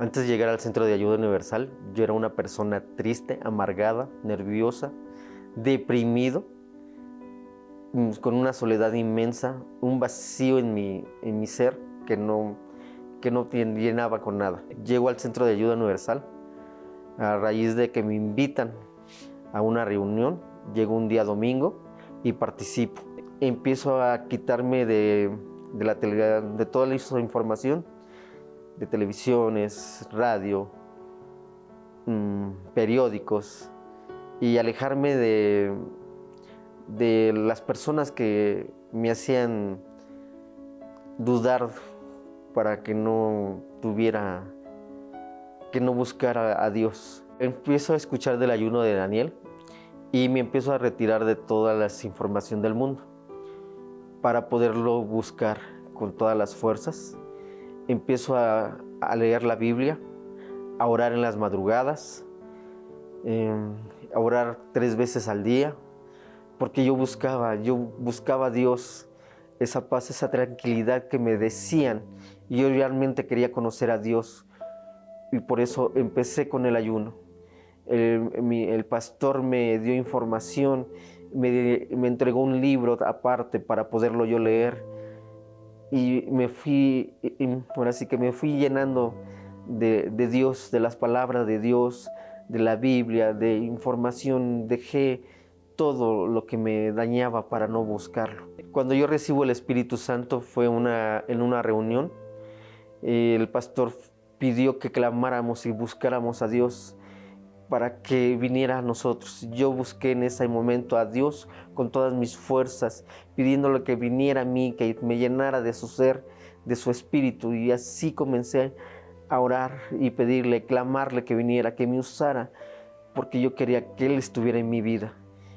Antes de llegar al Centro de Ayuda Universal, yo era una persona triste, amargada, nerviosa, deprimido, con una soledad inmensa, un vacío en mi ser que no llenaba con nada. Llego al Centro de Ayuda Universal a raíz de que me invitan a una reunión. Llego un día domingo y participo. Empiezo a quitarme de toda la información, de televisiones, radio, periódicos, y alejarme de las personas que me hacían dudar para que no buscara a Dios. Empiezo a escuchar del ayuno de Daniel y me empiezo a retirar de toda la información del mundo para poderlo buscar con todas las fuerzas. Empiezo a leer la Biblia, a orar en las madrugadas, a orar 3 veces al día, porque yo buscaba a Dios, esa paz, esa tranquilidad que me decían, y yo realmente quería conocer a Dios, y por eso empecé con el ayuno. El pastor me dio información, me entregó un libro aparte para poderlo yo leer, y ahora sí que me fui llenando de Dios, de las palabras de Dios, de la Biblia, de información. Dejé todo lo que me dañaba para no buscarlo. Cuando yo recibo el Espíritu Santo fue en una reunión. El pastor pidió que clamáramos y buscáramos a Dios para que viniera a nosotros. Yo busqué en ese momento a Dios con todas mis fuerzas, pidiéndole que viniera a mí, que me llenara de su ser, de su espíritu, y así comencé a orar y pedirle, clamarle que viniera, que me usara, porque yo quería que Él estuviera en mi vida.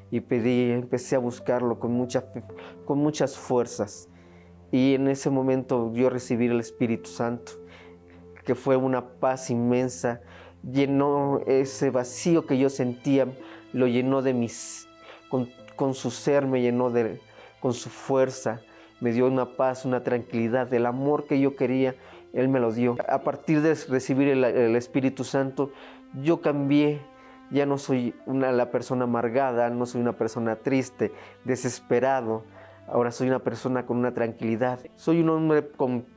Y empecé a buscarlo con muchas fuerzas, y en ese momento yo recibí el Espíritu Santo, que fue una paz inmensa. Llenó ese vacío que yo sentía, lo llenó con su ser, me llenó con su fuerza, me dio una paz, una tranquilidad, el amor que yo quería, Él me lo dio. A partir de recibir el Espíritu Santo, yo cambié. Ya no soy la persona amargada, no soy una persona triste, desesperado. Ahora soy una persona con una tranquilidad. Soy un hombre con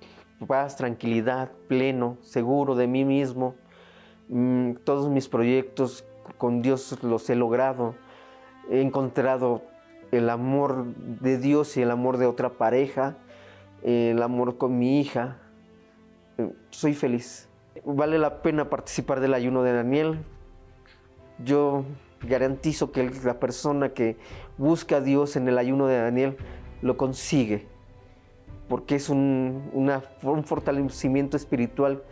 paz, tranquilidad, pleno, seguro de mí mismo. Todos mis proyectos con Dios los he logrado. He encontrado el amor de Dios y el amor de otra pareja, el amor con mi hija. Soy feliz. Vale la pena participar del ayuno de Daniel. Yo garantizo que la persona que busca a Dios en el ayuno de Daniel lo consigue, porque es un fortalecimiento espiritual,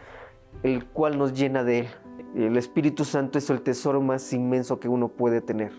el cual nos llena de Él. El Espíritu Santo es el tesoro más inmenso que uno puede tener.